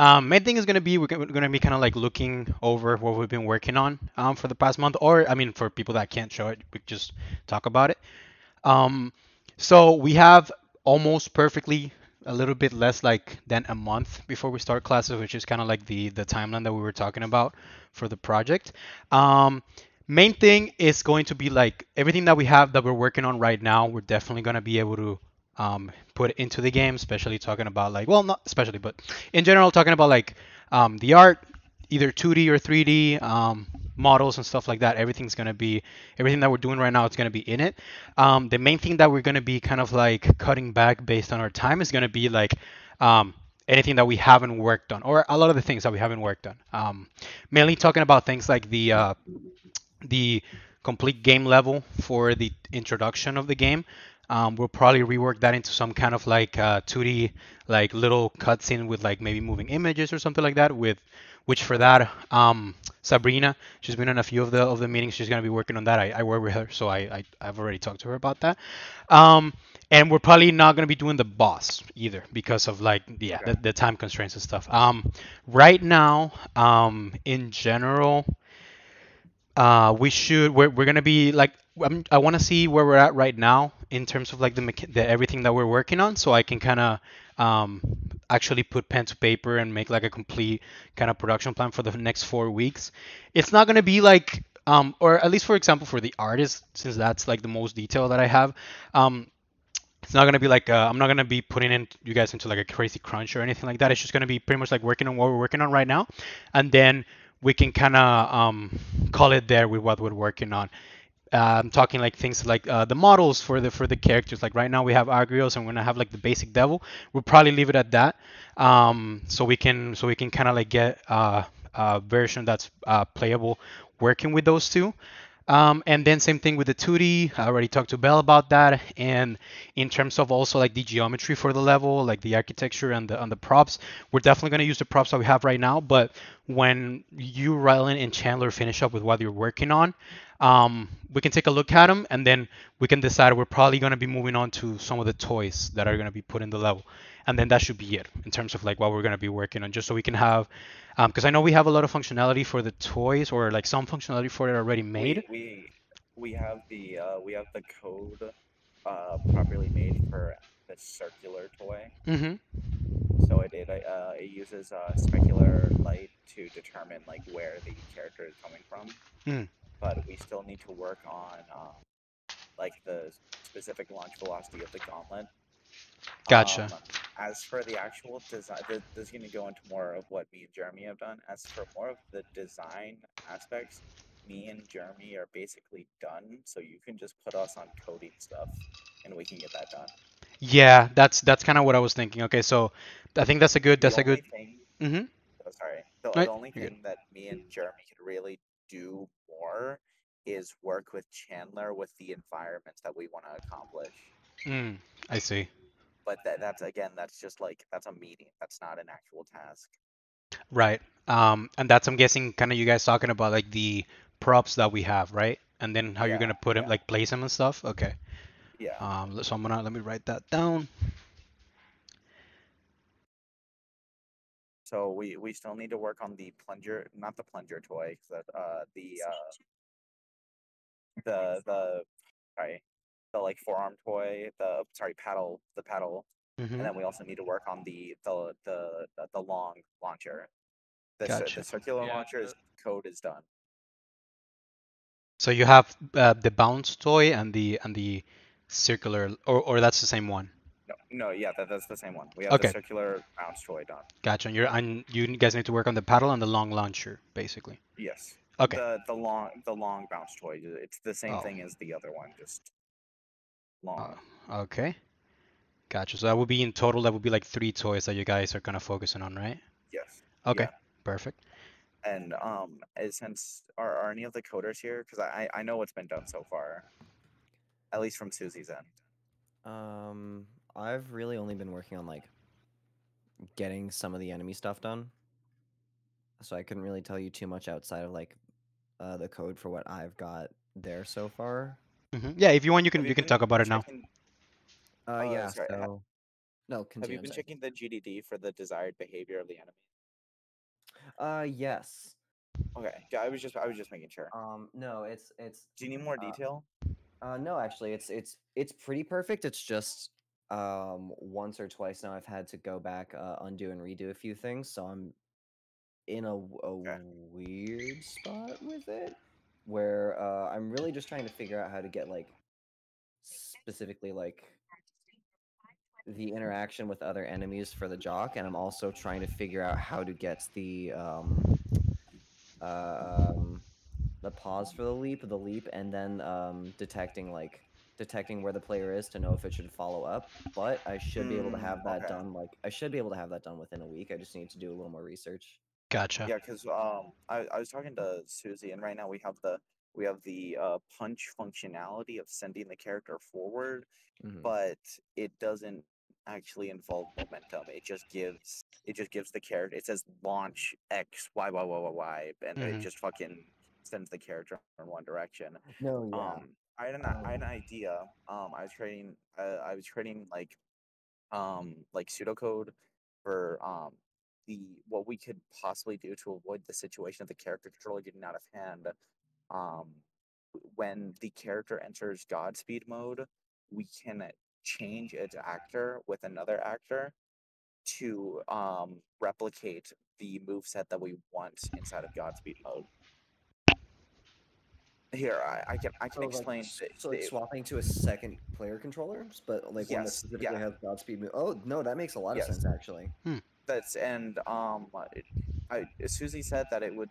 Main thing is gonna be we're gonna be kind of like looking over what we've been working on for the past month, or I mean, for people that can't show it, we just talk about it. Um, so we have almost perfectly a little bit less like than a month before we start classes, which is kind of like the timeline that we were talking about for the project. Um, Main thing is going to be like everything that we have that we're working on right now. We're definitely gonna be able to put into the game, especially talking about like, well, not especially, but in general, talking about like the art, either 2D or 3D models and stuff like that. Everything that we're doing right now, it's gonna be in it. The main thing that we're gonna be kind of like cutting back based on our time is gonna be like um, anything that we haven't worked on, or a lot of the things that we haven't worked on. Mainly talking about things like the complete game level for the introduction of the game. We'll probably rework that into some kind of like 2D like little cutscene with like maybe moving images or something like that. With which for that Sabrina, she's been in a few of the meetings. She's gonna be working on that. I work with her, so I've already talked to her about that. Um, and we're probably not gonna be doing the boss either because of like yeah Okay. the time constraints and stuff. Right now in general we're gonna be like I want to see where we're at right now in terms of like the everything that we're working on, so I can kind of um, actually put pen to paper and make like a complete kind of production plan for the next 4 weeks. It's not gonna be like or at least for example for the artist, since that's like the most detail that I have. Um, it's not gonna be like I'm not gonna be putting in you guys into like a crazy crunch or anything like that. It's just gonna be pretty much like working on what we're working on right now, and then we can kind of call it there with what we're working on. I'm talking like things like the models for the characters. Like right now we have Agrios and we're gonna have like the basic devil. We'll probably leave it at that. So we can kind of like get a version that's playable working with those two. And then same thing with the 2D. I already talked to Bell about that. And in terms of also like the geometry for the level, like the architecture and the props, we're definitely going to use the props that we have right now. But when you, Rylan, and Chandler finish up with what you're working on, we can take a look at them and then we can decide we're probably going to be moving on to some of the toys that are going to be put in the level. And then that should be it in terms of like what we're going to be working on, just so we can have because I know we have a lot of functionality for the toys or like some functionality for it already made. We we have the code properly made for the circular toy. Mm-hmm. So it uses specular light to determine like where the character is coming from. Mm, But we still need to work on like the specific launch velocity of the gauntlet. gotcha. Um, as for the actual design, this is going to go into more of what me and Jeremy have done. As for more of the design aspects, me and Jeremy are basically done. So you can just put us on coding stuff, and we can get that done. Yeah, that's kind of what I was thinking. Okay, so I think The that's a good. only thing, Mm-hmm. oh, sorry, the Right, only you're good. thing that me and Jeremy could really do more is work with Chandler with the environments that we want to accomplish. Mm, I see. But that's again, that's just like that's a meeting. That's not an actual task. Right. And that's I'm guessing kind of you guys talking about like the props that we have, right? And then how you're Yeah, gonna put them, yeah, like place them and stuff. Okay. yeah. So I'm gonna let me write that down. So we still need to work on the plunger, not the plunger toy, 'cause that the sorry, the like forearm toy, the sorry paddle, the paddle, and Mm-hmm. then we also need to work on the long launcher. The Gotcha. circular launcher is code is done. So you have the bounce toy and the circular, or that's the same one. No, no, yeah, that's the same one. We have the Okay, circular bounce toy done. gotcha. And you guys need to work on the paddle and the long launcher, basically. Yes. Okay. The long bounce toy. It's the same Oh. thing as the other one, just Uh, long. okay. Gotcha. So that would be in total. That would be like 3 toys that you guys are kind of focusing on, right? Yes. Okay. Yeah. Perfect. And since are any of the coders here? Because I know what's been done so far, at least from Susie's end. Um, I've really only been working on like getting some of the enemy stuff done, so I couldn't really tell you too much outside of like the code for what I've got there so far. Yeah. If you want, Have you you can been talk about it now. checking? Yeah, Sorry. so no, Have continue. you I'm been sorry. checking the GDD for the desired behavior of the enemy? Yes. Okay, yeah, I was just making sure. No, it's Do you need more uh detail? no, actually, it's pretty perfect. It's just once or twice now I've had to go back, undo and redo a few things, so I'm in a Okay. weird spot with it, where I'm really just trying to figure out how to get like specifically like the interaction with other enemies for the jock, and I'm also trying to figure out how to get uh, um the pause for the leap, and then detecting where the player is to know if it should follow up. But I should be able to have that Okay. done. Like I should be able to have that done within a week. I just need to do a little more research. Gotcha. Yeah, because I was talking to Susie, and right now we have the punch functionality of sending the character forward, Hmm. but it doesn't actually involve momentum. It just gives the character. It says launch X Y Y Y Y Y, and it Hmm. just fucking sends the character in one direction. No, yeah. I had an Um, idea. I was creating like pseudocode for the what we could possibly do to avoid the situation of the character controller getting out of hand. Um, when the character enters Godspeed mode, we can change its actor with another actor to replicate the move set that we want inside of Godspeed mode. Here, I can so explain like swapping to a second player controller, but like one that yes, specifically yeah, has Godspeed move. Oh no, that makes a lot of yes. sense actually. Hmm. That's and Susie said that it would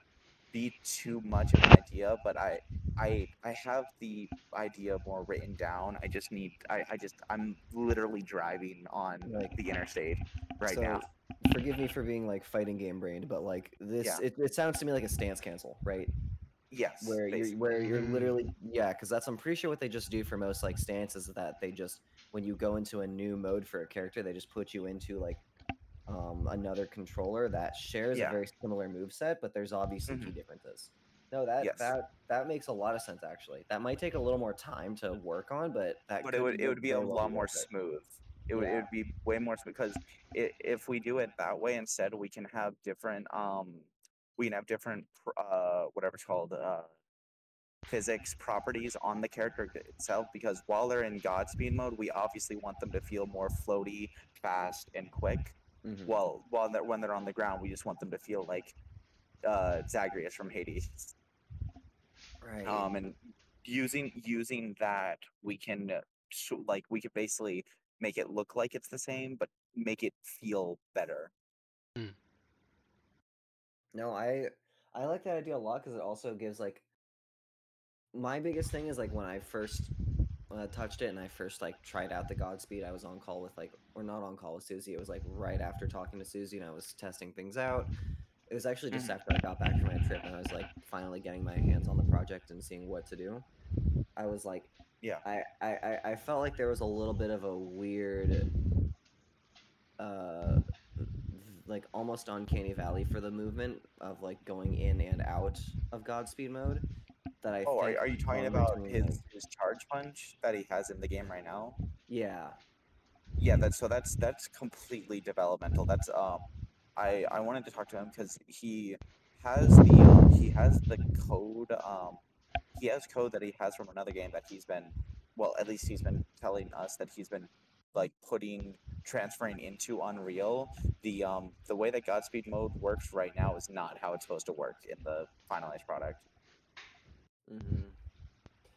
be too much of an idea, but I have the idea more written down. I just need I'm literally driving on Like the interstate right now. so, forgive me for being like fighting game brained, but like Yeah. it sounds to me like a stance cancel, right? Yes, Where basically. you're Mm. literally, yeah, because that's I'm pretty sure what they just do for most like stances is that they just when you go into a new mode for a character, they just put you into like another controller that shares a Yeah. very similar move set, but there's obviously key Hmm. differences. No, that Yes. that makes a lot of sense actually. That might take a little more time to work on, but that But could it would be a very well be lot more worth it. smooth. It Yeah. would be way more smooth because if we do it that way instead, we can have different whatever it's called physics properties on the character itself, because while they're in Godspeed mode, we obviously want them to feel more floaty, fast, and quick. Hmm. Well, when they're on the ground, we just want them to feel like Zagreus from Hades. Right. And using that, we can like we could basically make it look like it's the same, but make it feel better. Mm. No, I like that idea a lot because it also gives like my biggest thing is like when I first touched it and I first like tried out the Godspeed, I was on call with like or not on call with Susie. It was like right after talking to Susie and I was testing things out. It was actually just Mhm. after I got back from my trip and I was like finally getting my hands on the project and seeing what to do. I was like Yeah. I felt like there was a little bit of a weird uh like almost uncanny valley for the movement of like going in and out of Godspeed mode that I Oh, think are you talking about between like his charge punch that he has in the game right now? yeah. Yeah, that's completely developmental. That's I wanted to talk to him because he has the code he has code that he has from another game that he's been, well, at least he's been telling us that he's been like putting transferring into Unreal. The way that Godspeed mode works right now is not how it's supposed to work in the finalized product, Hmm.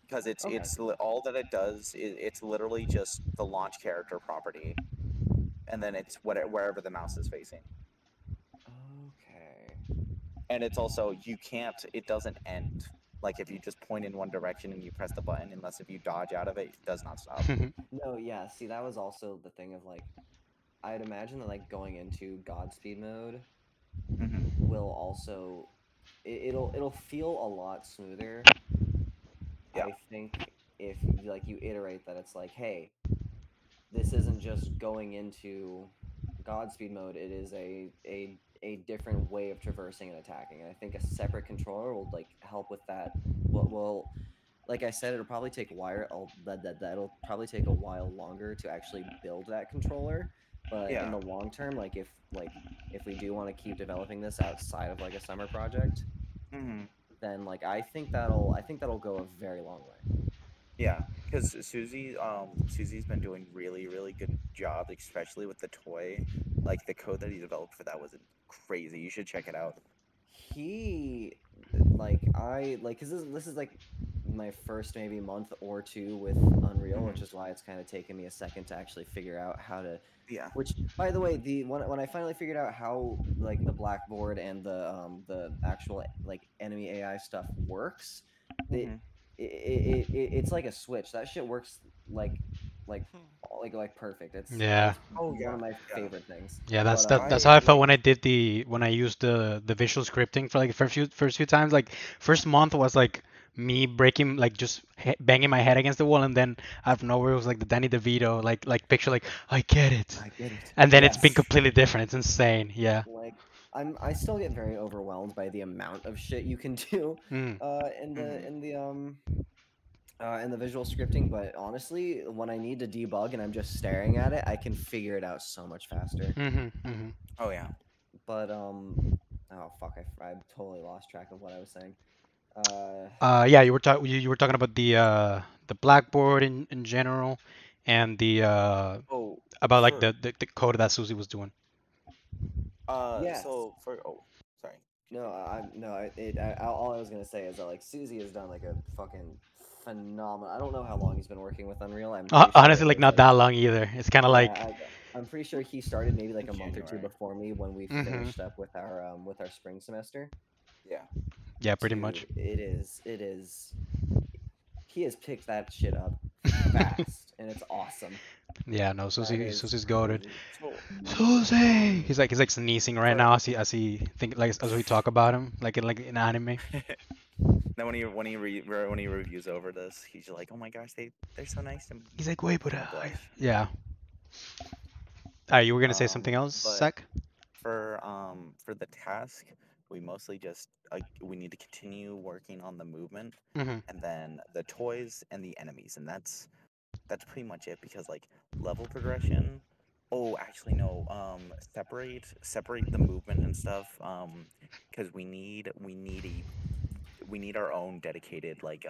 because Okay. all that it does is it's literally just the launch character property, and then it's wherever the mouse is facing. Okay. And it's also you can't it doesn't end like if you just point in one direction and you press the button, unless if you dodge out of it, it does not stop. No, yeah, see that was also the thing of like I'd imagine that like going into Godspeed mode Hmm. will also it'll feel a lot smoother. Yeah. I think if like you iterate that it's like, hey, this isn't just going into Godspeed mode, it is a different way of traversing and attacking. And I think a separate controller will like help with that. What will like I said, it'll probably take that'll probably take a while longer to actually build that controller. But in Yeah. the long term, if we do want to keep developing this outside of like a summer project, Hmm. then I think that'll go a very long way. Yeah, because Susie's been doing really good job, especially with the toy. Like the code that he developed for that was crazy. You should check it out. He because this is like my first maybe month or two with Unreal, which Hmm. is why it's kind of taken me a second to actually figure out how to. Yeah. Which, by the way, the when I finally figured out how like the blackboard and the actual like enemy AI stuff works, the Hmm. it's like a switch. That shit works like like like perfect. Yeah. It's Oh one yeah, of my yeah. favorite things. Yeah, But that's I how I felt like. when I did when I used the visual scripting for like the first few times. Like first month was like me breaking like just banging my head against the wall, and then out of nowhere it was like the Danny DeVito like picture like I get it, I get it. and then it's been Yes. completely different. It's insane. Yeah. Like I still get very overwhelmed by the amount of shit you can do Mm. in Hmm. the visual scripting, but honestly, when I need to debug and I'm just staring at it, I can figure it out so much faster. Mhm. Mhm. Oh yeah. But oh fuck, I totally lost track of what I was saying. Uh Yeah, you were talking about the Blackboard in general, and the Oh, about like for the code that Susie was doing. yes. so for oh, sorry. No, Continue. I no, all I was gonna say is that like Susie has done like a fucking phenomenal. I don't know how long he's been working with Unreal. I'm pretty sure Honestly, it like was not like that long either. It's kind of yeah, like. I'm pretty sure he started maybe like In a month or two January. before me when we Mhm. finished up with our spring semester. Yeah. Yeah, pretty much. Dude, it is he has picked that shit up fast and it's awesome. Yeah, no, That is Susie's goaded. crazy. So Susie! He's like sneezing right for now as he think like as we talk about him like in anime. then when he reviews over this, he's like, "Oh my gosh, they're so nice to me." He's like, wait, He's but gonna blush. yeah. You were gonna say something else, But Zach? for the task, we mostly just we need to continue working on the movement, Mhm. and then the toys and the enemies, and that's pretty much it. Because like level progression. Oh, actually no. Separate the movement and stuff. Because we need our own dedicated like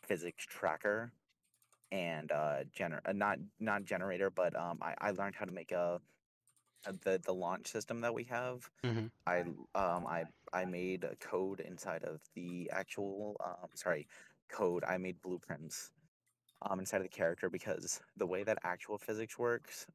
physics tracker and not generator, but I learned how to make the launch system that we have. Mhm. I um I I made a code inside of the actual sorry code. I made blueprints inside of the character because the way that actual physics works,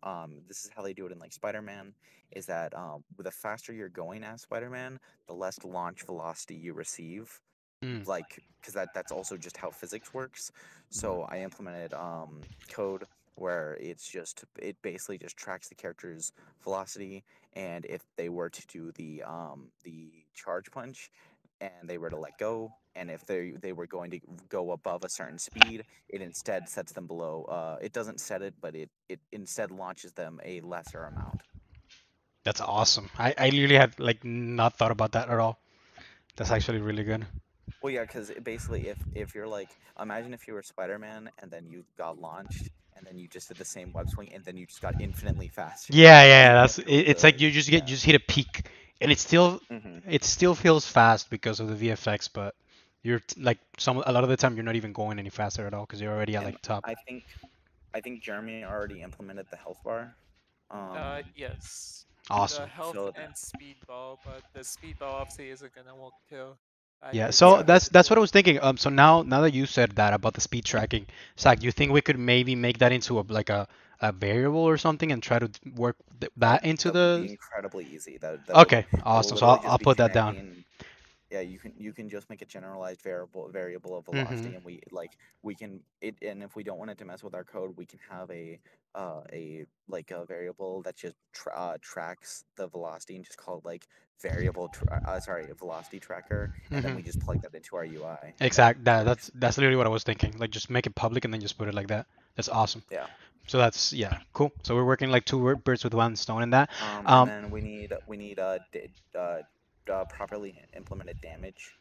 this is how they do it in like Spider-Man, is that the faster you're going as Spider-Man, the less launch velocity you receive, Mm. like because that's also just how physics works. So I implemented code where it basically just tracks the character's velocity, and if they were to do the charge punch and they were to let go, and if they were going to go above a certain speed, it instead sets them below. It doesn't set it, but it instead launches them a lesser amount. That's awesome. I really had like not thought about that at all. That's actually really good. Well, yeah, because basically, if you're like, imagine if you were Spider-Man and then you got launched and then you just did the same web swing and then you just got infinitely faster. Yeah, You yeah, wouldn't that's be able it's to. like you Yeah. just hit a peak, and Hmm. it still feels fast because of the VFX, but like a lot of the time you're not even going any faster at all because you're already at And like top. I think Jeremy already implemented the health bar. Yes. The Awesome. health So and speed ball, but the speed ball obviously isn't gonna work too. I Yeah, did so yeah. try to that's do what I it. was thinking. So now that you said that about the speed tracking, Zach, do you think we could maybe make that into a variable or something and try to work that into That would be the? incredibly easy. Okay, That would awesome. So literally I'll just be put that down. connecting. Yeah, you can just make a generalized variable of Mm-hmm. velocity, and we can it and if we don't want it to mess with our code, we can have a like a variable that just tracks the velocity and just call it like velocity tracker, and then Mm-hmm. we just plug that into our UI, and then Exact. it That's works. that's literally what I was thinking. Like just make it public and then just put it like that. That's awesome. Yeah. So that's yeah, cool. So we're working like two birds with one stone in that. And Um, then we need properly implemented damage.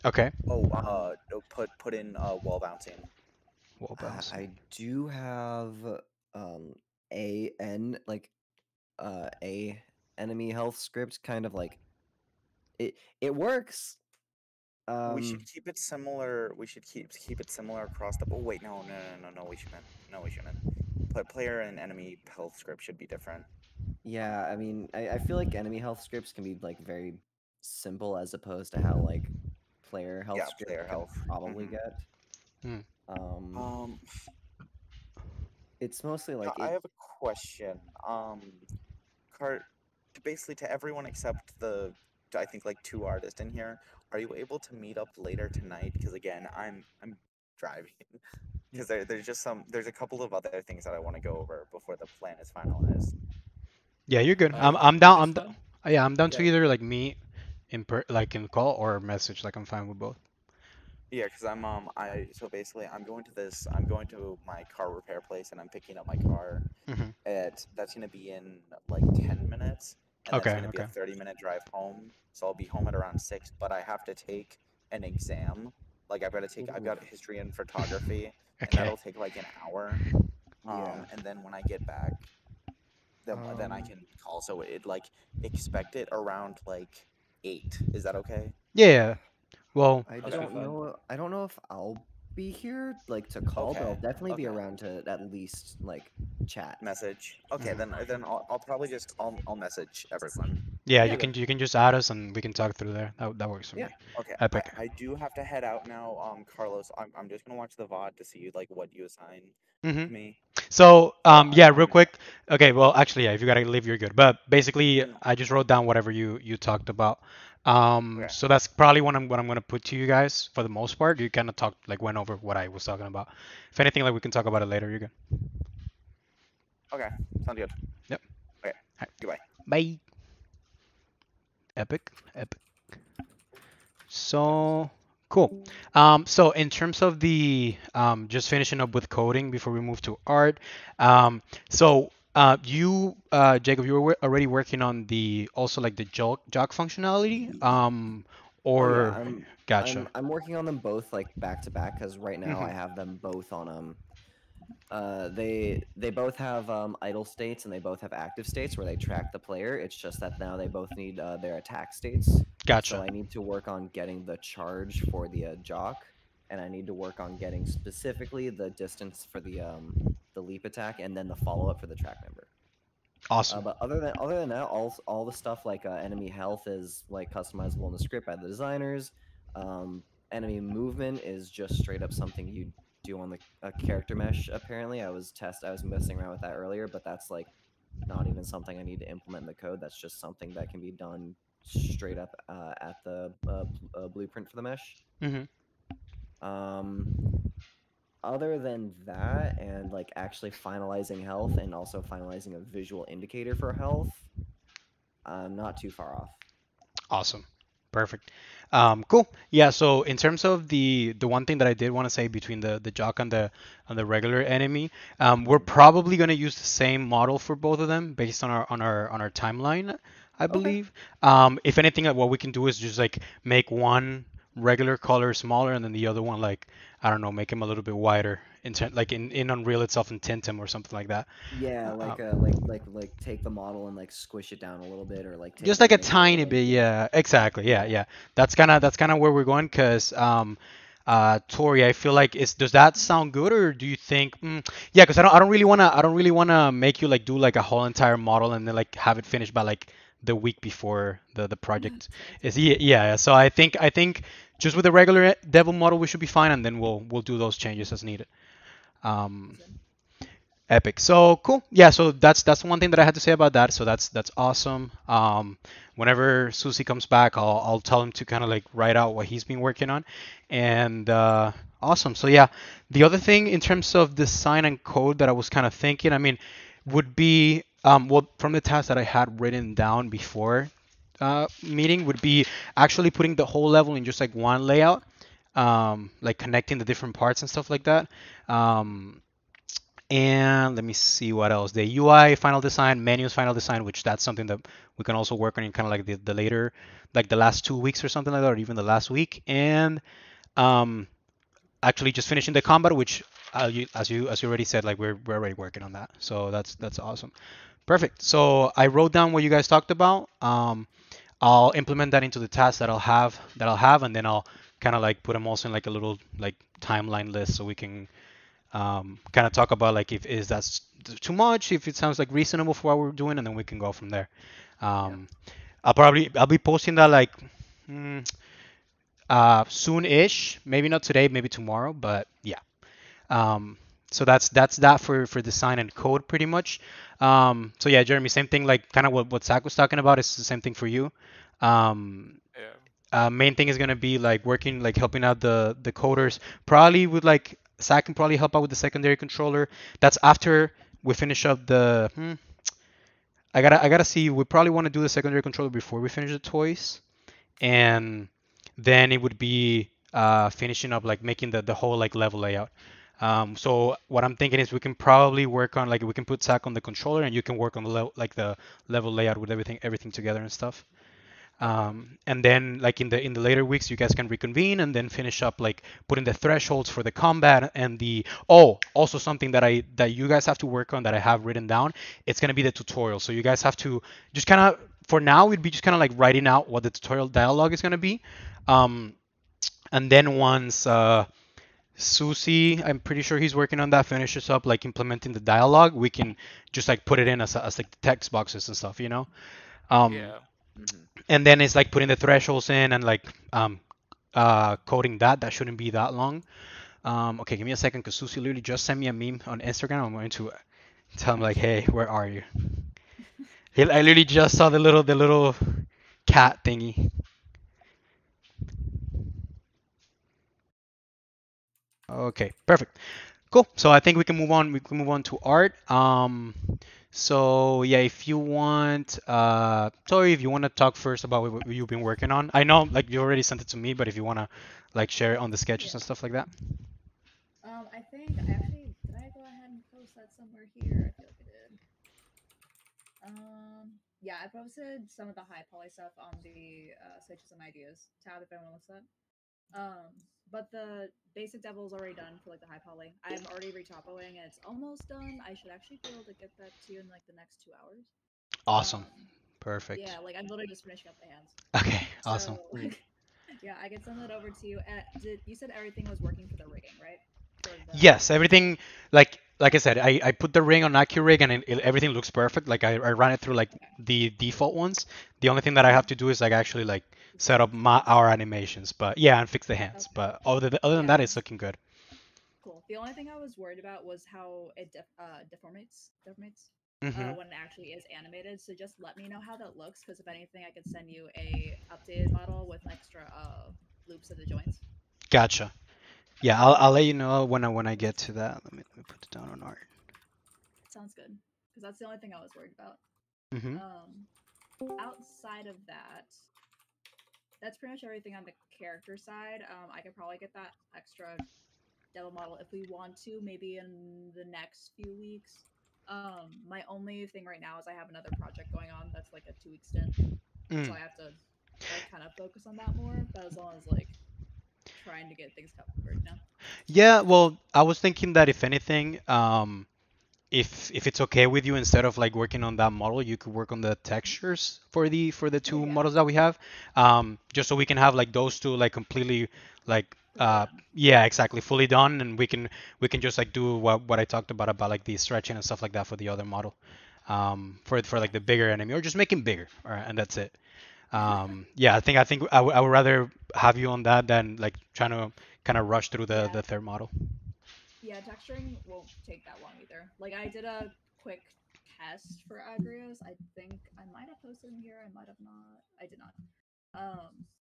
okay. Oh, Um, put in wall bouncing. Wall bouncing. I do have um a enemy health script kind of like it works. We should keep it similar. We should keep it similar across the. Oh wait, no. We shouldn't. No, we shouldn't. Player and enemy health script should be different. Yeah, I mean, I feel like enemy health scripts can be like very simple as opposed to how like player health Yeah, script player can health. probably get. Hmm. It's mostly like I have a question. Cart, basically to everyone except I think like 2 artists in here. Are you able to meet up later tonight? Because again, I'm driving. Because there's a couple of other things that I want to go over before the plan is finalized. Yeah, you're good. Yeah, I'm down. that's fine. Yeah, I'm down to Yeah. either like meet like in call or message. Like I'm fine with both. Yeah, because so basically I'm going to my car repair place and I'm picking up my car Hmm. that's gonna be in like 10 minutes and then it's Okay. gonna be a Okay. 30-minute drive home. So I'll be home at around 6, but I have to take an exam. Like I've got history and photography and Okay. that'll take like an hour. Yeah. And then when I get back, then I can call. So it like expect it around like 8. Is that okay? Yeah. Well. I Okay. don't know. I don't know if I'll be here like to call, but I'll Okay, definitely be okay. around to at least like chat. Message. Okay, Mhm. then I'll probably just I'll message everyone. Yeah, Yeah. you can just add us and we can talk through there. That works for Yeah. me. Okay, Epic. I do have to head out now. Carlos, I'm just gonna watch the VOD to see like what you assign Hmm. to me. So, So yeah, I'm real gonna head quick. Okay, well, actually, yeah, if you gotta leave, you're good. But basically, out. I just wrote down whatever you talked about. Okay. So that's probably what I'm gonna put to you guys for the most part. You kind of talked like went over what I was talking about. If anything, like we can talk about it later. You're good. Okay. Sounds good. Yep. Okay. All right. Goodbye. Bye. Epic. Epic. So cool. So in terms of the just finishing up with coding before we move to art. Jacob, you were already working on the also like the jog functionality. Oh yeah, Or I'm gotcha. I'm working on them both like back to back because right now I Hmm. have them both on they both have idle states and they both have active states where they track the player. It's just that now they both need their attack states. So Gotcha. I need to work on getting the charge for the jock, and I need to work on getting specifically the distance for the leap attack, and then the follow up for the track member. Awesome. But other than that, all the stuff like enemy health is like customizable in the script by the designers. Enemy movement is just straight up something you do on the character mesh. Apparently, I was messing around with that earlier, but that's like not even something I need to implement in the code. That's just something that can be done straight up at the blueprint for the mesh. Hmm. Um, other than that, and like actually finalizing health and also finalizing a visual indicator for health, I'm not too far off. Awesome. Perfect. Cool. Yeah, so in terms of the one thing that I did want to say between the jock and the regular enemy, we're probably going to use the same model for both of them based on our timeline, I Okay. believe. If anything, like, what we can do is just like make one regular color smaller and then the other one like I don't know, make him a little bit wider like in Unreal itself and tint him or something like that. Yeah, Uh, like take the model and like squish it down a little bit, or like take just the like a image and tiny like bit, yeah, exactly, yeah, yeah. That's kind of where we're going, cause Tori, I feel like does that sound good, or do you think, yeah, cause I don't really wanna make you like do like a whole entire model and then like have it finished by like the week before the project is, yeah, yeah. So I think just with the regular devil model we should be fine, and then we'll do those changes as needed. Um, Epic. So cool. Yeah. So that's one thing that I had to say about that. So that's awesome. Whenever Susie comes back, I'll tell him to kind of like write out what he's been working on, and awesome. So yeah, the other thing in terms of design and code that I was kind of thinking, I mean, would be well from the task that I had written down before meeting would be actually putting the whole level in just like one layout, like connecting the different parts and stuff like that. Um, and let me see what else. The UI final design, menus final design, which that's something that we can also work on in kind of like the later, like the last 2 weeks or something like that, or even the last week. And um, actually just finishing the combat, which as you already said, like we're already working on that. So that's awesome. Perfect. So I wrote down what you guys talked about. I'll implement that into the tasks that I'll have, and then I'll kind of like put them also in like a little like timeline list so we can kind of talk about like if is that's too much, if it sounds like reasonable for what we're doing, and then we can go from there. Yeah. Um, I'll be posting that like mm, soon-ish, maybe not today, maybe tomorrow, but yeah. Um, so that's that for design and code pretty much. So yeah, Jeremy, same thing like kind of what Zach was talking about is the same thing for you. Um, Yeah. main thing is gonna be like working like helping out the coders probably with like Zach can probably help out with the secondary controller. That's after we finish up the I gotta see, we probably want to do the secondary controller before we finish the toys, and then it would be finishing up like making the whole like level layout. So what I'm thinking is we can probably work on like we can put Zach on the controller and you can work on the like the level layout with everything together and stuff. And then like in the later weeks, you guys can reconvene and then finish up like putting the thresholds for the combat and the also something that you guys have to work on that I have written down. It's gonna be the tutorial. So you guys have to just kind of for now we'd be just kind of like writing out what the tutorial dialogue is gonna be. Um, and then once Susie, I'm pretty sure he's working on that, finishes up like implementing the dialogue, we can just like put it in as like the text boxes and stuff, you know. Um, Yeah. Hmm. and then it's like putting the thresholds in and like coding that. That shouldn't be that long. Okay, give me a second because Susie literally just sent me a meme on Instagram. I'm going to tell him like, hey, where are you? I literally just saw the little cat thingy. Okay, perfect. Cool. So I think we can move on. We can move on to art. So yeah, if you want, sorry, if you want to talk first about what you've been working on. I know like you already sent it to me, but if you want to like share it on the sketches Yeah. and stuff like that. I think I actually did I go ahead and post that somewhere here? I feel like I did. Yeah, I posted some of the high poly stuff on the sketches and ideas tab if anyone looks at. Um, but the basic devil is already done for like the high poly. I'm already retopoing and it's almost done. I should actually be able to get that to you in like the next 2 hours. Awesome. Um, Perfect. yeah, like I'm literally just finishing up the hands. Okay, awesome. So Mm. yeah, I can send that over to you. You said everything was working for the rigging, right? For Yes, the everything like I said, I put the ring on AccuRig and everything looks perfect. Like I ran it through like okay. the default ones. The only thing that I have to do is like actually like Just set fix up the hands. our animations. But yeah, and fix the hands. Okay. But other than Yeah, that, it's because looking good. cool. The only thing I was worried about was how it deformates Hmm. when it actually is animated. So just let me know how that looks, because if anything, I could send you a updated model with extra loops at the joints. Gotcha. Yeah, I'll let you know when I get to that. Let me put it down on art. Sounds good, because that's the only thing I was worried about. Hmm. Outside of that, that's pretty much everything on the character side. I could probably get that extra devil model if we want to, maybe in the next few weeks. My only thing right now is I have another project going on that's like a 2 week stint, so Mm. I have to like kind of focus on that more. But as long as like trying to get things covered now. Yeah, well, I was thinking that if anything, if it's okay with you, instead of like working on that model, you could work on the textures for the Yeah, two yeah, models that we have, just so we can have like those two like completely like fully done. yeah, exactly, fully done, and we can just like do what I talked about like the stretching and stuff like that for the other model, for like the bigger enemy, or just make him bigger, all right, and that's it. Yeah, I think I would rather have you on that than like trying to kind of rush through the Yeah, the third model. yeah, texturing won't take that long either. Like I did a quick test for Agrios. I think I might have posted in here. I might have not. I did not.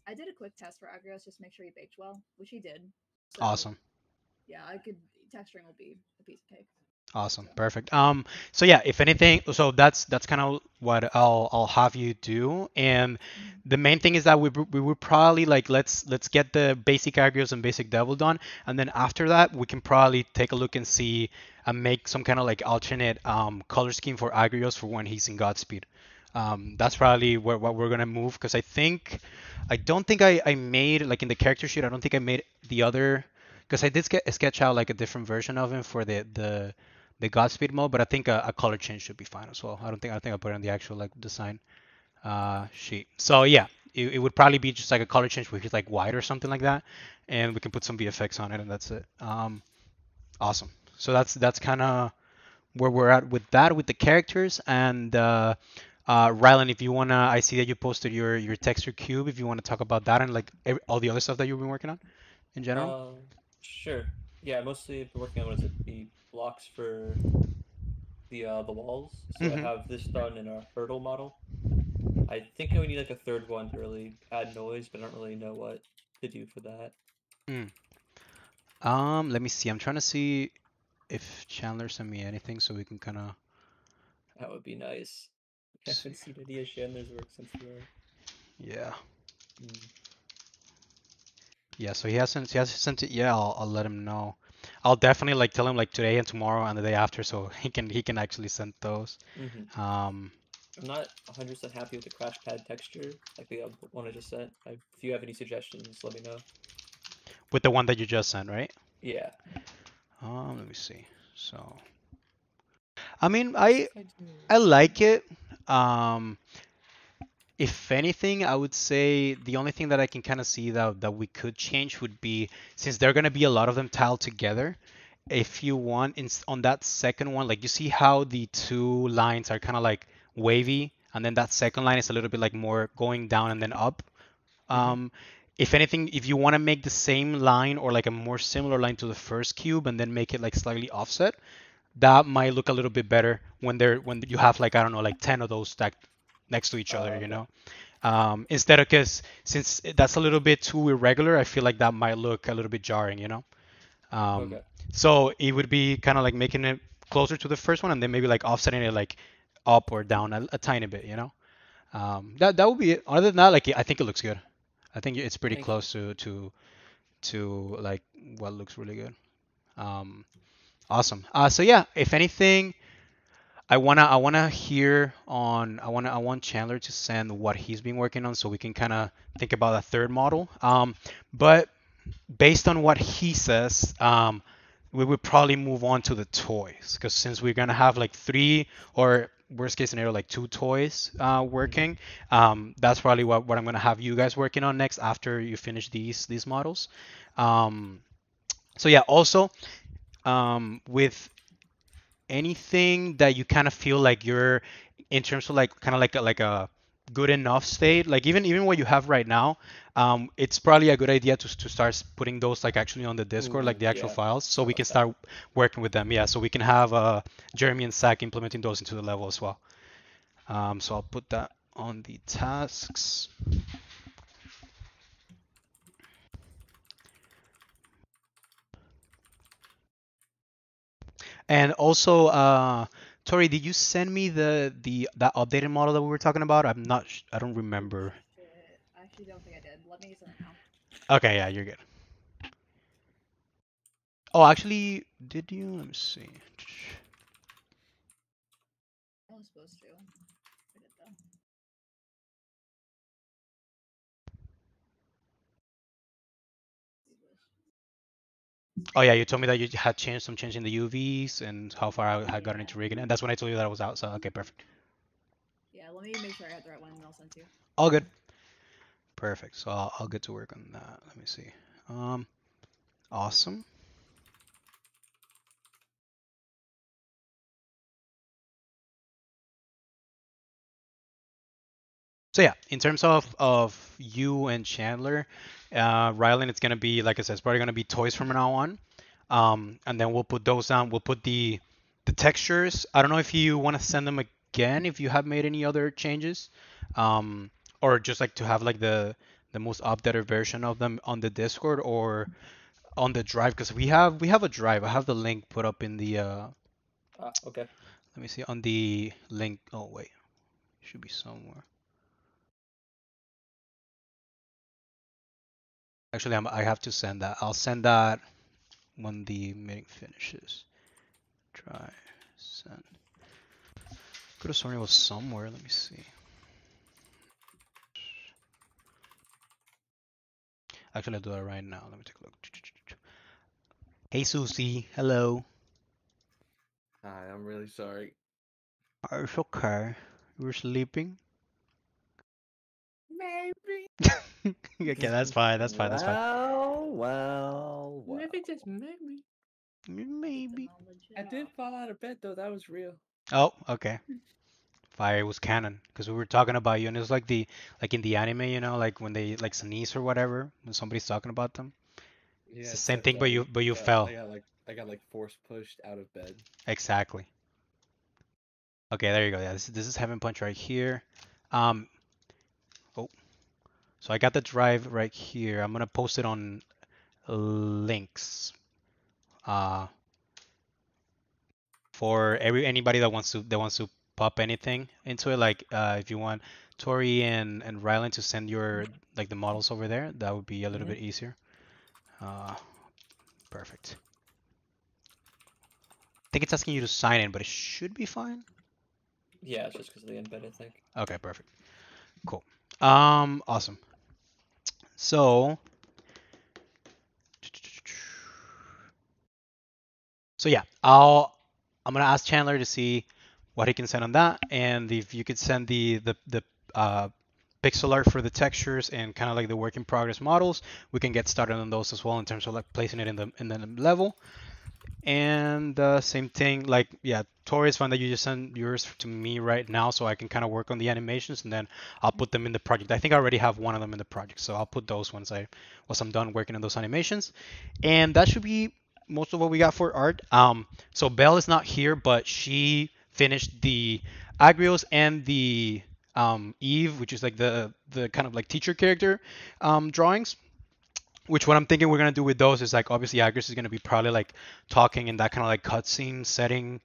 I did a quick test for Agrios just to make sure he baked well, which he did. So Awesome. yeah, I could texturing will be a piece of cake. Awesome, So perfect. So yeah, if anything, so that's kind of what I'll have you do, and mhm. the main thing is that we would probably like let's get the basic Argios and basic Devil done, and then after that we can probably take a look and see and make some kind of like alternate color scheme for Agrios for when he's in Godspeed. That's probably what we're gonna move because I don't think I made like in the character sheet I don't think I made the other because I did sketch out like a different version of him for the Godspeed mode, but I think a color change should be fine as well. I think I'll put it on the actual like design sheet. So yeah, it would probably be just like a color change where he's like white or something like that, and we can put some VFX on it, and that's it. Awesome. So that's kind of where we're at with that, with the characters. And Rylan, if you wanna, I see that you posted your texture cube. If you want to talk about that and like all the other stuff that you've been working on in general. Sure. Yeah, mostly been working on what is it, the blocks for the walls. So I Mhm. have this done in a hurdle model. I think I would need like a third one to really add noise, but I don't really know what to do for that. Mm. Let me see. I'm trying to see if Chandler sent me anything so we can kind of That would be nice. I see. haven't seen any of Chandler's work since the Yeah. mm. Yeah, so he hasn't sent it yet. I'll let him know. I'll definitely like tell him like today and tomorrow and the day after so he can actually send those. Mm-hmm. Um I'm not 100% happy with the crash pad texture, like the one I just sent. If you have any suggestions, let me know. with the one that you just sent, right? Yeah. Let me see. So I mean, Yes, I I do. I like it. Um if anything, I would say the only thing that I can kind of see that we could change would be since they're going to be a lot of them tiled together. If you want on that second one, like you see how the two lines are kind of like wavy, and then that second line is a little bit like more going down and then up. Mm-hmm. If anything, if you want to make the same line or like a more similar line to the first cube and then make it like slightly offset, that might look a little bit better when you have like I don't know like 10 of those stacked next to each other, you Okay. know. Instead of because since that's a little bit too irregular, I feel like that might look a little bit jarring, you know. Okay. So it would be kind of like making it closer to the first one and then maybe like offsetting it like up or down a tiny bit, you know. That would be it. Other than that, like I think it looks good. I think it's pretty Thank you. close to like what looks really good. Um, awesome. So yeah, if anything, I wanna hear on I want Chandler to send what he's been working on so we can kind of think about a third model. But based on what he says, we would probably move on to the toys because since we're gonna have like three or worst case scenario like two toys working, that's probably what I'm gonna have you guys working on next after you finish these models. Um, so yeah, also with anything that you kind of feel like you're in terms of like kind of like a good enough state, like even what you have right now, it's probably a good idea to start putting those like actually on the Discord, like Ooh, the actual yeah. files, so I we like can that. start working with them. Yeah, so we can have Jeremy and Zach implementing those into the level as well. So I'll put that on the tasks. And also, Tori, did you send me that updated model that we were talking about? I don't Oh remember. shit! I actually don't think I did. Let me send it now. Okay, yeah, you're good. Oh, actually, did you? Let me see. I was supposed to. I did though. Oh yeah, you told me that you had changed some change in the UVs and how far I had gotten Yeah. into rigging, and that's when I told you that I was out. So okay, perfect. Yeah. Let me make sure I got the right one, and I'll send to you. All good. Perfect. So I'll get to work on that. Let me see. Um, awesome. So yeah, in terms of you and Chandler, Rylan, it's gonna be like I said, it's probably gonna be toys from now on. And then we'll put those down. We'll put the textures. I don't know if you want to send them again if you have made any other changes, um, or just like to have like the most updated version of them on the Discord or on the drive because we have a drive. I have the link put up in the Okay. let me see on the link. Oh wait, should be somewhere. Actually, I have to send that. I'll send that when the meeting finishes. Try send. Could have sworn it was somewhere. Let me see. Actually, I'll do that right now. Let me take a look. Hey Susie, hello. Hi, I'm really sorry. It's okay. You were sleeping? Maybe. Okay, that's fine. That's fine. That's fine. Well. Maybe just maybe. Maybe. I did fall out of bed though. That was real. Oh, okay. Fire was canon because we were talking about you, and it's like like in the anime, like when they like sneeze or whatever when somebody's talking about them. It's Yeah, the same except thing, but you fell. I got like force pushed out of bed. Exactly. Okay, there you go. Yeah, this is Heaven Punch right here. Um, oh, so I got the drive right here. I'm gonna post it on links. Uh, for anybody that wants to pop anything into it. Like if you want Tori and Rylan to send your like the models over there, that would be a little bit easier. Uh, perfect. I think it's asking you to sign in, but it should be fine. Yeah, it's just because of the embed, I think. Okay, perfect. Cool. Awesome. So, yeah, I'm gonna ask Chandler to see what he can send on that, and if you could send the pixel art for the textures and kind of like the work in progress models, we can get started on those as well in terms of like placing it in the level. And same thing, like yeah, Tori, it's fine that you just send yours to me right now, so I can kind of work on the animations, and then I'll put them in the project. I think I already have one of them in the project, so I'll put those once I'm done working on those animations, and that should be most of what we got for art. So Belle is not here, but she finished the Agrios and the Eve, which is like the kind of like teacher character drawings. Which what I'm thinking we're gonna do with those is like obviously Agris is gonna be probably like talking in that kind of like cutscene setting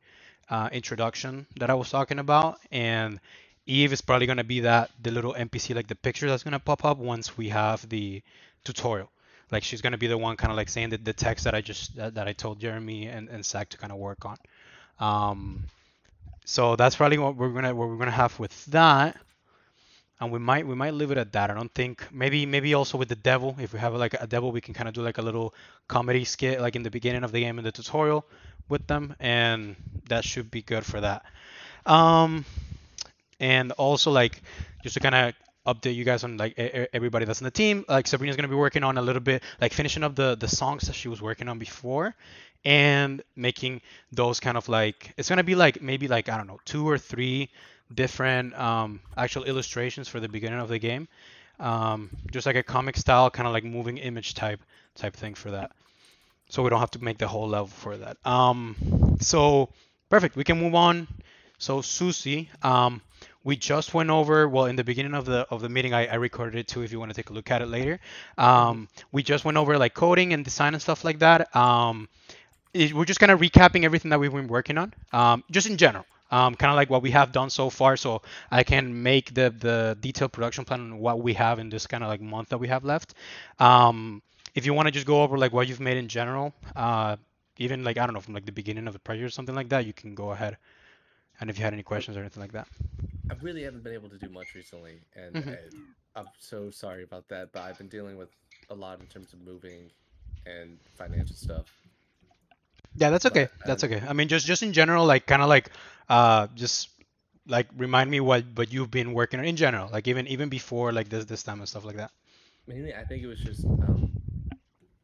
introduction that I was talking about, and Eve is probably gonna be the little NPC like the picture that's gonna pop up once we have the tutorial. Like she's gonna be the one kind of like saying the text that that I told Jeremy and Zach to kind of work on. Um, so that's probably what we're gonna have with that, and we might leave it at that. I don't think maybe also with the devil, if we have like a devil, we can kind of do like a little comedy skit like in the beginning of the game in the tutorial with them, and that should be good for that. Um, and also like just to kind of update you guys on like everybody that's in the team. Like Sabrina's gonna be working on a little bit like finishing up the songs that she was working on before, and making those kind of like it's gonna be like maybe like I don't know 2 or 3 different actual illustrations for the beginning of the game. Just like a comic style kind of like moving image type thing for that. So we don't have to make the whole level for that. So perfect. We can move on. So Susie, we just went over. Well, in the beginning of the meeting, I recorded it too. If you want to take a look at it later, we just went over like coding and design and stuff like that. We're just kind of recapping everything that we've been working on, just in general. Kind of like what we have done so far, so I can make the detailed production plan on what we have in this kind of like month that we have left. If you want to just go over like what you've made in general, even like I don't know from like the beginning of the project or something like that, you can go ahead. And if you had any questions or anything like that. I really haven't been able to do much recently, and Mhm. I'm so sorry about that. But I've been dealing with a lot in terms of moving and financial stuff. Yeah, that's okay. But That's okay. I mean, just in general, like kind of like just like remind me what you've been working on in general, like even before like this time and stuff like that. mainly, I think it was just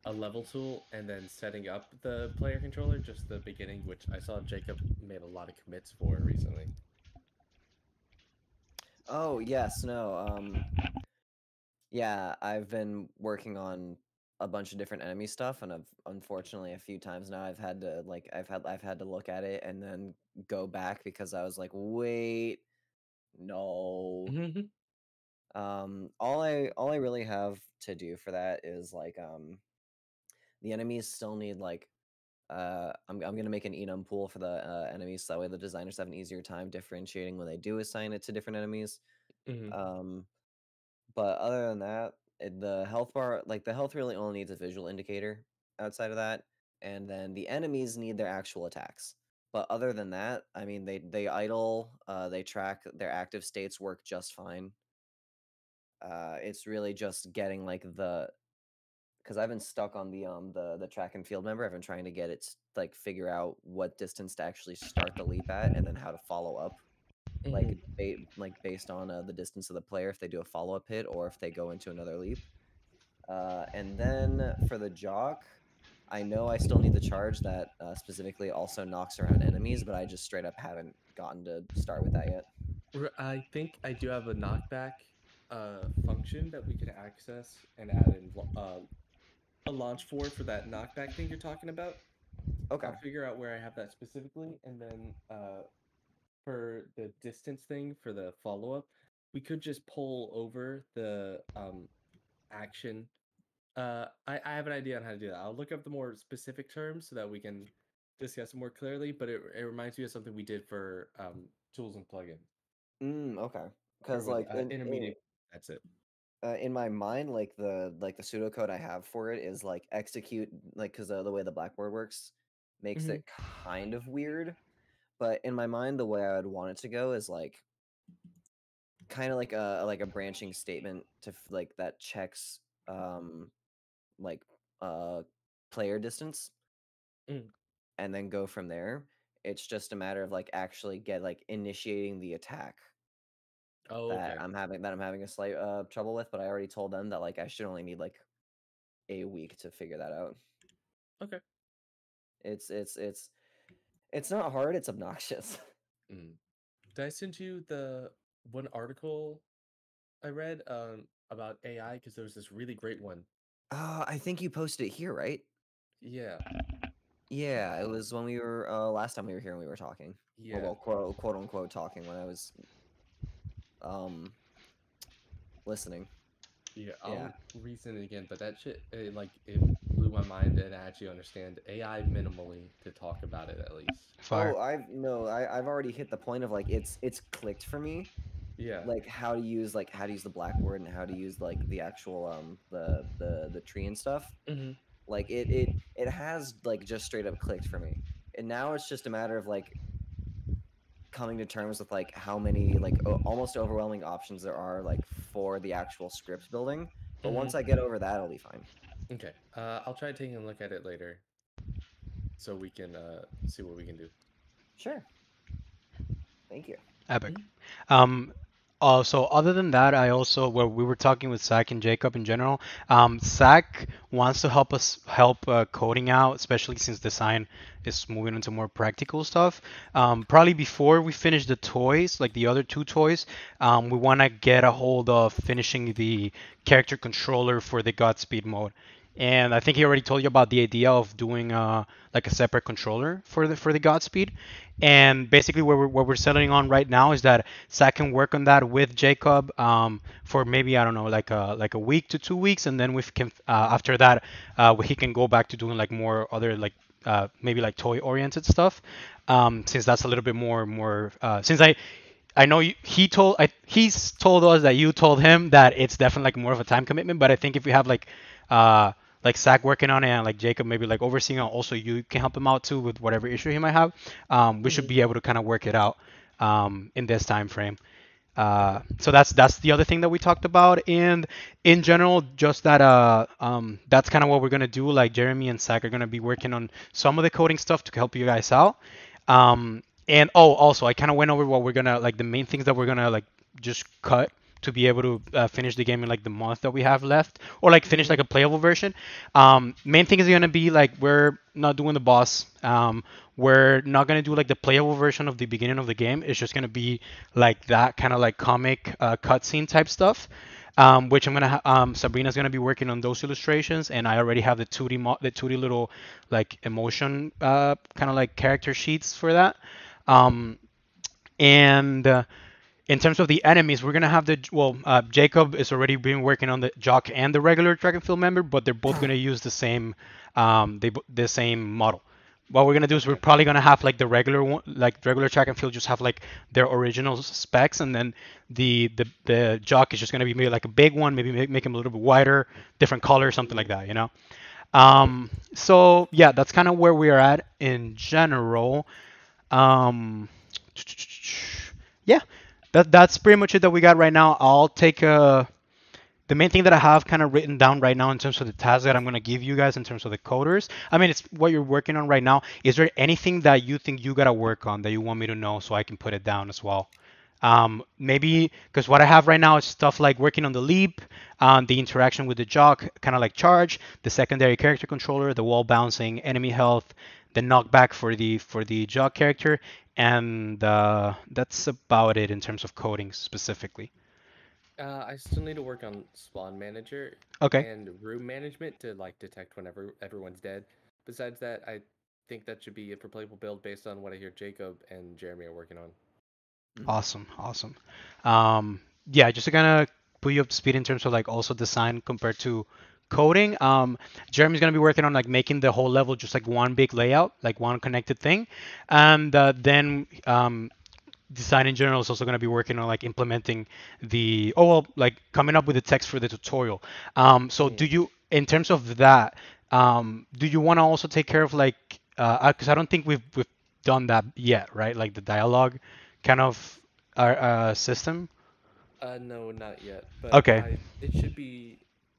a level tool and then setting up the player controller, just the beginning, which I saw Jacob made a lot of commits for recently. Oh yes, no. Yeah, I've been working on a bunch of different enemy stuff, and I've unfortunately a few times now I've had to look at it and then go back because I was like, wait, no. All I really have to do for that is the enemies still need I'm gonna make an enum pool for the enemies so that way the designers have an easier time differentiating when they do assign it to different enemies. Um, but other than that, the health bar, like the health really only needs a visual indicator outside of that, and then the enemies need their actual attacks. But other than that, I mean, they idle, they track their active states work just fine. It's really just getting like the because I've been stuck on the track and field member. I've been trying to get it like figure out what distance to actually start the leap at, and then how to follow up, like based on the distance of the player if they do a follow up hit or if they go into another leap. And then for the jock, I know I still need the charge that specifically also knocks around enemies, but I just straight up haven't gotten to start with that yet. I think I do have a knockback function that we can access and add in a launch for that knockback thing you're talking about. Okay. I'll figure out where I have that specifically, and then for the distance thing for the follow up, we could just pull over the action. I have an idea on how to do that. I'll look up the more specific terms so that we can discuss it more clearly. But it reminds me of something we did for tools and plugins. Okay. Because like intermediate, that's it. In my mind, like the pseudocode I have for it is like execute, like because the way the Blackboard works makes it kind of weird. But in my mind, the way I would want it to go is like kind of like a branching statement to like that checks like player distance, and then go from there. It's just a matter of like actually initiating the attack. Oh, okay. I'm having a slight trouble with, but I already told them that like I should only need like a week to figure that out. Okay. It's not hard, it's obnoxious. Did I send you the one article I read about AI? Because there was this really great one. I think you posted it here, right? Yeah. Yeah, it was when we were last time we were here and we were talking. Yeah. Well, quote unquote talking when I was listening. Yeah, I'll resend it again, but that shit it blew my mind, and I actually understand AI minimally to talk about it at least. Fire. Oh, I've already hit the point of like it's clicked for me. Yeah. Like how to use the Blackboard and how to use like the actual the tree and stuff. Like it has like just straight up clicked for me, and now it's just a matter of like coming to terms with like how many like almost overwhelming options there are like for the actual script building. But once I get over that, I'll be fine. Okay. I'll try taking a look at it later, so we can see what we can do. Sure. Thank you. Epic. So other than that, we were talking with Zach and Jacob in general. Zach wants to help coding out, especially since design is moving into more practical stuff. Probably before we finish the toys, like the other two toys, we want to get a hold of finishing the character controller for the Godspeed mode. And I think he already told you about the idea of doing like a separate controller for the Godspeed. And basically, what we're settling on right now is that Zach can work on that with Jacob for maybe, I don't know, like a week to 2 weeks, and then we can after that he can go back to doing like more other like maybe like toy oriented stuff, since that's a little bit more since I know he's told us that you told him that it's definitely like more of a time commitment, but I think if we have like Zach working on it and like Jacob maybe like overseeing it, also you can help him out too with whatever issue he might have, we should be able to kind of work it out in this time frame. So that's the other thing that we talked about, and in general, just that that's kind of what we're gonna do. Like Jeremy and Zach are gonna be working on some of the coding stuff to help you guys out. And also I kind of went over what we're gonna like the main things that we're gonna like just cut to be able to finish the game in like the month that we have left, or like finish like a playable version. Main thing is gonna be like we're not doing the boss. We're not gonna do like the playable version of the beginning of the game. It's just gonna be like that kind of like comic cutscene type stuff. Which I'm gonna Sabrina's gonna be working on those illustrations, and I already have the 2D little like emotion kind of like character sheets for that. And in terms of the enemies, we're gonna have Jacob is already been working on the jock and the regular track and field member, but they're both gonna use the same model. What we're gonna do is we're probably gonna have like the regular one, like regular track and field, just have like their original specs, and then the jock is just gonna be maybe like a big one, maybe make him a little bit wider, different color, something like that, you know. So yeah, that's kind of where we are at in general. Yeah, that's pretty much it that we got right now. I'll take the main thing that I have kind of written down right now in terms of the tasks that I'm going to give you guys in terms of the coders. I mean, it's what you're working on right now. Is there anything that you think you got to work on that you want me to know so I can put it down as well? Maybe because what I have right now is stuff like working on the leap, the interaction with the jock, kind of like charge, the secondary character controller, the wall bouncing, enemy health, the knockback for the jock character, and that's about it in terms of coding specifically. I still need to work on spawn manager Okay. and room management to like detect whenever everyone's dead. Besides that, I think that should be it for playable build based on what I hear Jacob and Jeremy are working on. Awesome, awesome. Yeah, just to kind of put you up to speed in terms of like also design compared to coding. Jeremy's gonna be working on like making the whole level just like one big layout, like one connected thing, and then design in general is also gonna be working on like implementing the like coming up with the text for the tutorial. So do you, in terms of that, do you want to also take care of like, because I don't think we've done that yet, right? Like the dialogue kind of system. No, not yet. But Okay. it should be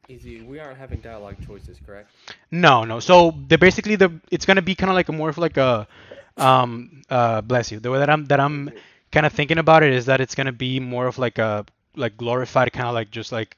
easy. We aren't having dialogue choices, correct? No, no. So the basically it's gonna be kind of like a more of like a bless you. The way that I'm kind of thinking about it is that it's gonna be more of like a like glorified kind of like just like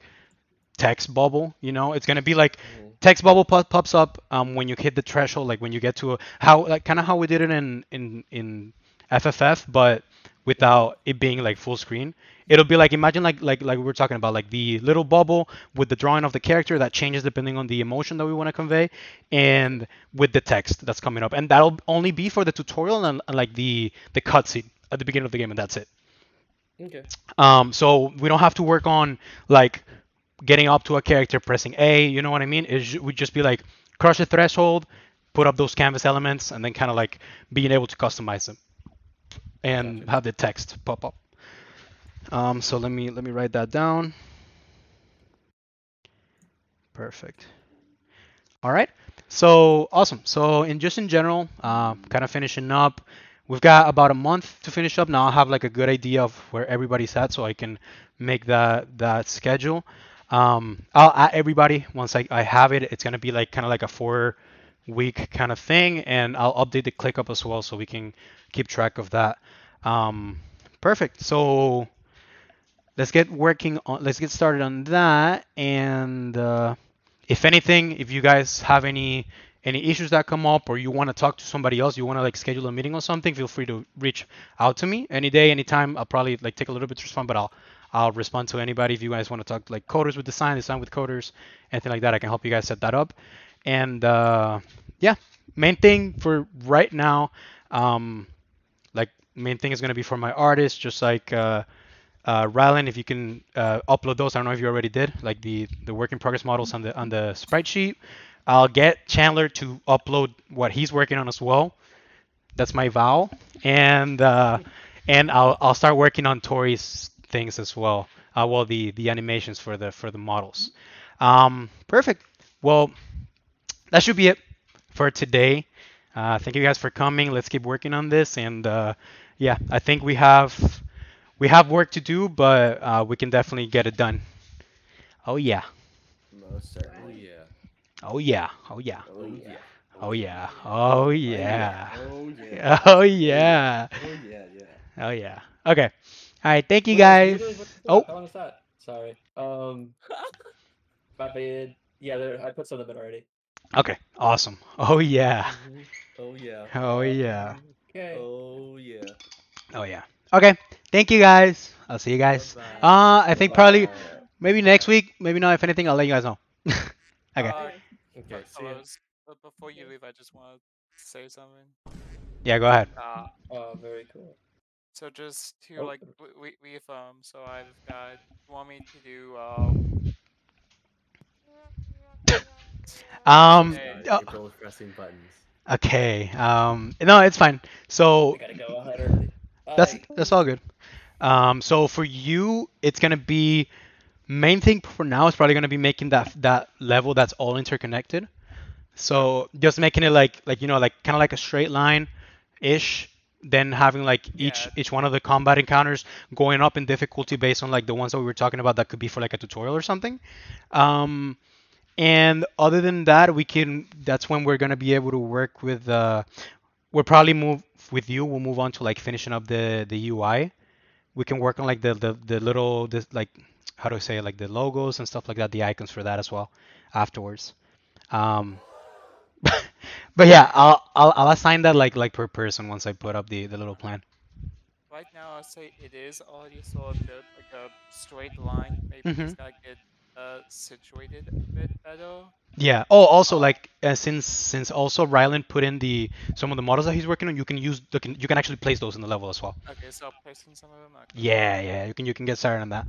text bubble. You know, it's gonna be like text bubble pops up when you hit the threshold, like when you get to how like kind of how we did it in FFF, but without it being like full screen. It'll be like imagine like we were talking about like the little bubble with the drawing of the character that changes depending on the emotion that we want to convey, and with the text that's coming up, and that'll only be for the tutorial and like the cutscene at the beginning of the game, and that's it. Okay. So we don't have to work on like getting up to a character, pressing A. You know what I mean? It would just be like crush the threshold, put up those canvas elements, and then kind of like being able to customize them and Gotcha. have the text pop up. So let me write that down. Perfect. All right. So awesome. So in general, kind of finishing up, we've got about a month to finish up. Now I have like a good idea of where everybody's at, so I can make that schedule. I'll add everybody once I have it. It's gonna be like kind of like a 4 week kind of thing, and I'll update the ClickUp as well so we can keep track of that. Perfect. So let's get working on. Let's get started on that. And if anything, if you guys have any issues that come up, or you want to talk to somebody else, you want to like schedule a meeting or something, feel free to reach out to me any day, anytime. I'll probably like take a little bit to respond, but I'll respond to anybody. If you guys want to talk like coders with design with coders, anything like that, I can help you guys set that up. And yeah, main thing for right now, like main thing is gonna be for my artists, just like Rylan, if you can upload those. I don't know if you already did, like the work in progress models on the sprite sheet. I'll get Chandler to upload what he's working on as well. That's my vow. And I'll start working on Tori's things as well. Well, the animations for the models. Perfect. Well, that should be it for today. Thank you guys for coming. Let's keep working on this. And yeah, I think we have work to do, but we can definitely get it done. Oh yeah. Most Oh certainly. yeah. Oh yeah. Oh yeah. Oh yeah. Oh yeah. Oh yeah. Oh yeah. Oh yeah. Oh yeah. Yeah. Oh yeah. Okay. All right. Thank you Wait, guys. what the Oh. fuck? How long is that? Sorry. My bad. Yeah, I put some of it already. Okay. Awesome. Oh yeah. Oh yeah. Oh yeah. Okay. Oh yeah. Oh yeah. Okay. Thank you guys. I'll see you guys. Bye-bye. I think probably Bye. maybe next week. Maybe not. If anything, I'll let you guys know. Okay. Okay. See ya. Fellows, but before you leave, I just want to say something. Yeah. Go ahead. Oh, very cool. So just to Oh. like reaffirm, so I've got want me to do Hey. April is pressing buttons. Okay. No, it's fine. So We gotta go out early. that's Bye. all good. So for you, it's gonna be main thing for now is probably gonna be making that level that's all interconnected. So just making it like kind of like a straight line ish then having like Yeah. each one of the combat encounters going up in difficulty based on like the ones that we were talking about that could be for like a tutorial or something. And other than that, that's when we're gonna be able to work with we'll probably move with you. We'll move on to like finishing up the UI. We can work on like the little this like how do I say it, like the logos and stuff like that, the icons for that as well afterwards. Um, but yeah, I'll assign that like per person once I put up the little plan. Right now, I'd say it is already sort of built like a straight line. Maybe Hmm. just gotta get situated a bit better. Yeah. Oh, also Uh, like since also Ryland put in the some of the models that he's working on, you can actually place those in the level as well. okay, so placing some of them. Okay. Yeah, yeah, you can get started on that.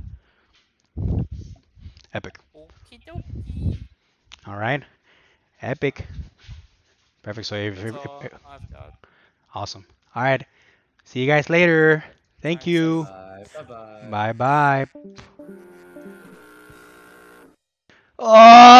Epic. Okie dokie. All right. Epic. Perfect. So That's all I've got. awesome. All right. See you guys later. Thank Thanks, you. guys. Bye bye. Bye bye. Oh.